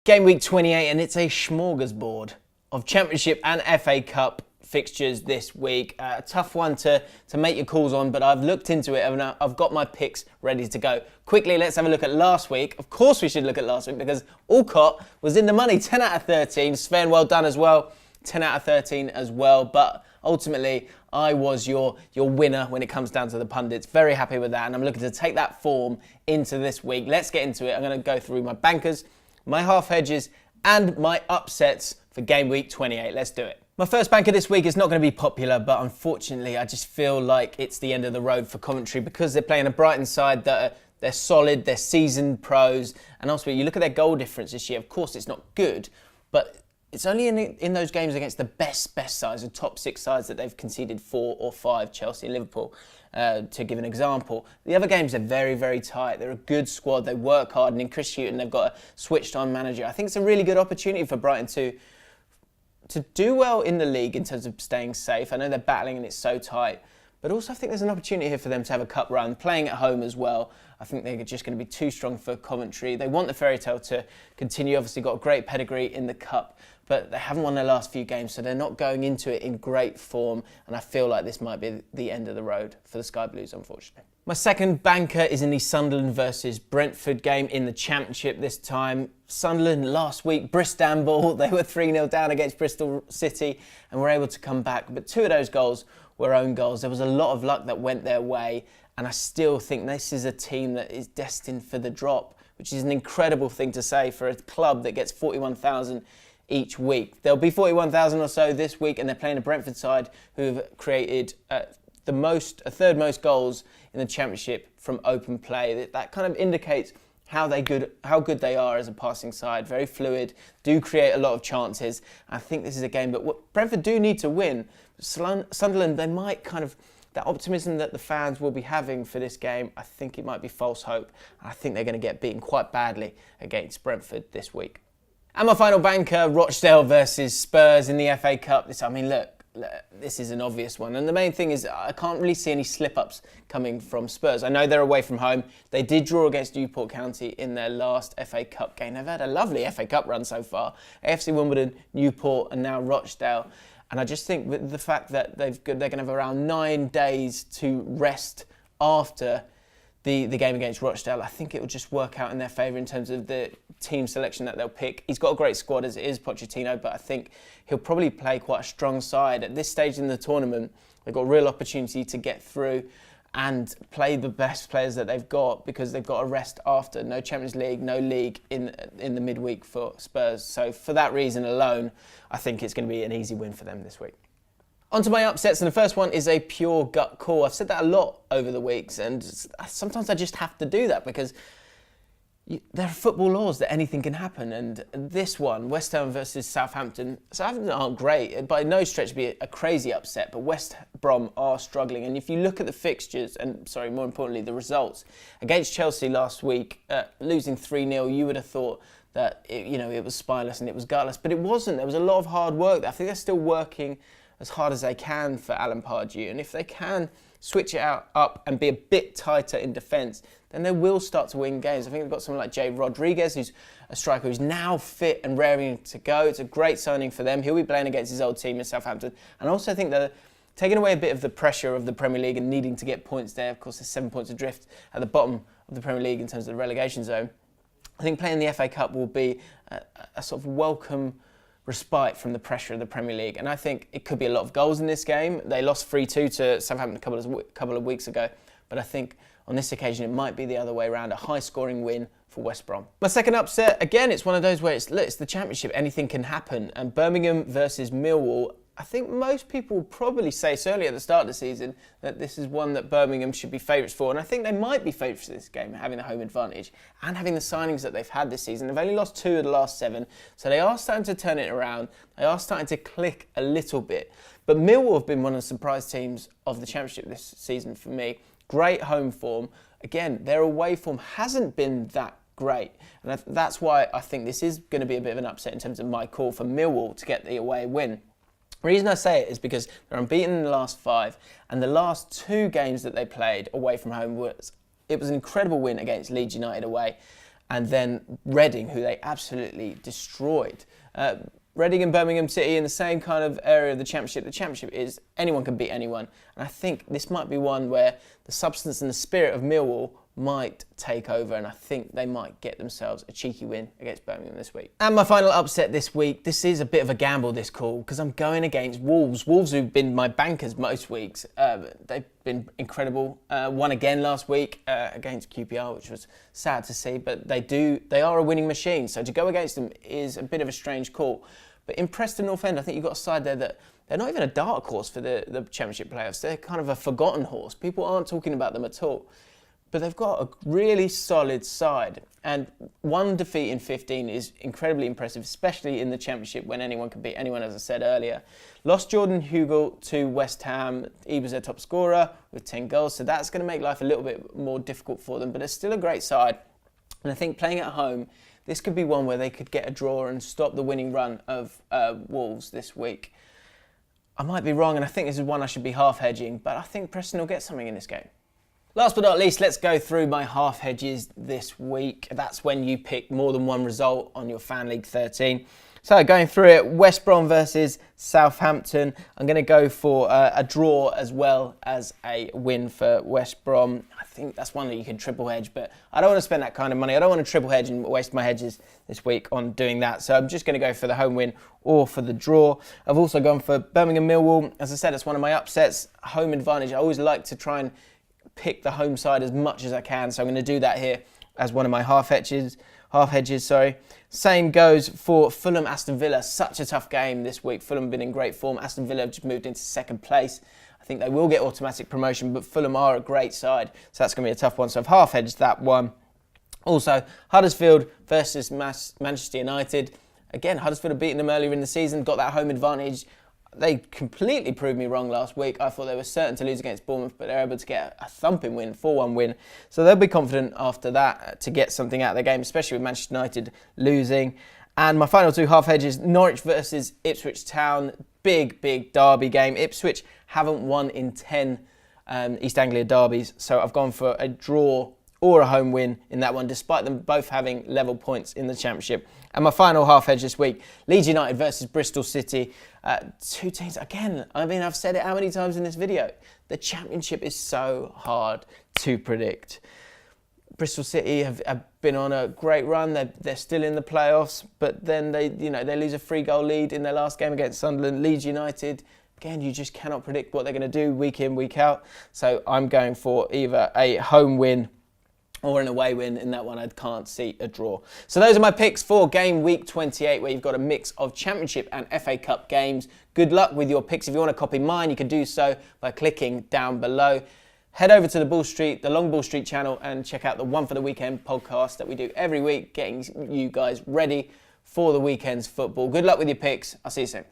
Game week 28, and it's a smorgasbord of Championship and FA Cup fixtures this week. A tough one to make your calls on, but I've looked into it and I've got my picks ready to go. Quickly, let's have a look at last week. Of course we should look at last week because Alcott was in the money, 10 out of 13. Sven, well done as well, 10 out of 13 as well. But ultimately, I was your winner when it comes down to the pundits. Very happy with that, and I'm looking to take that form into this week. Let's get into it. I'm going to go through my bankers, my half hedges, and my upsets for game week 28. Let's do it. My first banker this week is not going to be popular, but unfortunately I just feel like it's the end of the road for Coventry because they're playing a Brighton side that they're solid, they're seasoned pros, and also you look at their goal difference this year. Of course it's not good, but it's only in those games against the best sides, the top six sides, that they've conceded 4 or 5, Chelsea and Liverpool, to give an example. The other games are very, very tight. They're a good squad, they work hard, and in Chris Hughton they've got a switched-on manager. I think it's a really good opportunity for Brighton to do well in the league in terms of staying safe. I know they're battling and it's so tight, but also I think there's an opportunity here for them to have a cup run, playing at home as well. I think they're just going to be too strong for Coventry. They want the fairy tale to continue. Obviously got a great pedigree in the cup, but they haven't won their last few games, so they're not going into it in great form, and I feel like this might be the end of the road for the Sky Blues, unfortunately. My second banker is in the Sunderland versus Brentford game in the Championship this time. Sunderland last week, Bristol, they were 3-0 down against Bristol City and were able to come back, but 2 of those goals were own goals. There was a lot of luck that went their way, and I still think this is a team that is destined for the drop, which is an incredible thing to say for a club that gets 41,000 each week. There'll be 41,000 or so this week, and they're playing a Brentford side who have created third most goals in the Championship from open play. That kind of indicates how good they are as a passing side. Very fluid, do create a lot of chances. I think this is a game, but what Brentford do need to win. Sunderland, they might that optimism that the fans will be having for this game, I think it might be false hope. I think they're going to get beaten quite badly against Brentford this week. And my final banker, Rochdale versus Spurs in the FA Cup. Look, this is an obvious one. And the main thing is I can't really see any slip-ups coming from Spurs. I know they're away from home. They did draw against Newport County in their last FA Cup game. They've had a lovely FA Cup run so far. AFC Wimbledon, Newport, and now Rochdale. And I just think with the fact that they're going to have around 9 days to rest after the game against Rochdale, I think it will just work out in their favour in terms of the team selection that they'll pick. He's got a great squad as it is, Pochettino, but I think he'll probably play quite a strong side. At this stage in the tournament, they've got a real opportunity to get through and play the best players that they've got because they've got a rest after. No Champions League, no league in the midweek for Spurs. So for that reason alone, I think it's going to be an easy win for them this week. On to my upsets, and the first one is a pure gut call. I've said that a lot over the weeks, and sometimes I just have to do that because there are football laws that anything can happen. And this one, West Ham versus Southampton, Southampton aren't great. By no stretch be a crazy upset, but West Brom are struggling. And if you look at the fixtures, more importantly, the results, against Chelsea last week, losing 3-0, you would have thought that it was spineless and it was gutless, but it wasn't. There was a lot of hard work. I think they're still working as hard as they can for Alan Pardew, and if they can switch it up and be a bit tighter in defence, then they will start to win games. I think they've got someone like Jay Rodriguez, who's a striker who's now fit and raring to go. It's a great signing for them. He'll be playing against his old team in Southampton, and also I think they're taking away a bit of the pressure of the Premier League and needing to get points there. Of course, there's 7 points adrift at the bottom of the Premier League in terms of the relegation zone. I think playing the FA Cup will be a sort of welcome respite from the pressure of the Premier League, and I think it could be a lot of goals in this game. They lost 3-2 to Southampton a couple of weeks ago, but I think on this occasion it might be the other way around, a high-scoring win for West Brom. My second upset, again, it's one of those where it's the Championship, anything can happen, and Birmingham versus Millwall. I think most people will probably say, certainly at the start of the season, that this is one that Birmingham should be favourites for. And I think they might be favourites for this game, having the home advantage and having the signings that they've had this season. They've only lost 2 of the last 7, so they are starting to turn it around. They are starting to click a little bit. But Millwall have been one of the surprise teams of the Championship this season for me. Great home form. Again, their away form hasn't been that great. And that's why I think this is going to be a bit of an upset in terms of my call for Millwall to get the away win. The reason I say it is because they're unbeaten in the last 5, and the last 2 games that they played away from home it was an incredible win against Leeds United away, and then Reading, who they absolutely destroyed. Reading and Birmingham City in the same kind of area of the Championship. The Championship is anyone can beat anyone. And I think this might be one where the substance and the spirit of Millwall might take over, and I think they might get themselves a cheeky win against Birmingham this week. And my final upset this week, this is a bit of a gamble, this call, because I'm going against Wolves. Wolves, who've been my bankers most weeks, they've been incredible. Won again last week against QPR, which was sad to see, but they are a winning machine, so to go against them is a bit of a strange call. But in Preston North End, I think you've got a side there that they're not even a dark horse for the Championship playoffs. They're kind of a forgotten horse. People aren't talking about them at all. But they've got a really solid side. And one defeat in 15 is incredibly impressive, especially in the Championship when anyone can beat anyone, as I said earlier. Lost Jordan Hugill to West Ham. He was their top scorer with 10 goals. So that's going to make life a little bit more difficult for them. But it's still a great side. And I think playing at home, this could be one where they could get a draw and stop the winning run of Wolves this week. I might be wrong, and I think this is one I should be half hedging. But I think Preston will get something in this game. Last but not least, let's go through my half hedges this week. That's when you pick more than one result on your Fan League 13. So going through it, West Brom versus Southampton. I'm going to go for a draw as well as a win for West Brom. I think that's one that you can triple hedge, but I don't want to spend that kind of money. I don't want to triple hedge and waste my hedges this week on doing that. So I'm just going to go for the home win or for the draw. I've also gone for Birmingham Millwall. As I said, it's one of my upsets. Home advantage. I always like to try and pick the home side as much as I can, so I'm going to do that here as one of my half hedges. Same goes for Fulham Aston Villa. Such a tough game this week. Fulham have been in great form. Aston Villa have just moved into second place. I think they will get automatic promotion, but Fulham are a great side, so that's going to be a tough one. So I've half hedged that one. Also, Huddersfield versus Manchester United. Again, Huddersfield have beaten them earlier in the season, got that home advantage. They completely proved me wrong last week. I thought they were certain to lose against Bournemouth, but they're able to get a thumping win, 4-1 win. So they'll be confident after that to get something out of the game, especially with Manchester United losing. And my final two half hedges, Norwich versus Ipswich Town. Big derby game. Ipswich haven't won in 10 East Anglia derbies, so I've gone for a draw or a home win in that one, despite them both having level points in the Championship. And my final half hedge this week, Leeds United versus Bristol City. Two teams, again, I mean, I've said it how many times in this video? The Championship is so hard to predict. Bristol City have been on a great run. They're still in the playoffs, but then they lose a 3-goal lead in their last game against Sunderland. Leeds United, again, you just cannot predict what they're going to do week in, week out. So I'm going for either a home win or an away win. In that one, I can't see a draw. So those are my picks for game week 28, where you've got a mix of Championship and FA Cup games. Good luck with your picks. If you want to copy mine, you can do so by clicking down below. Head over to the Long Ball Street channel, and check out the One for the Weekend podcast that we do every week, getting you guys ready for the weekend's football. Good luck with your picks. I'll see you soon.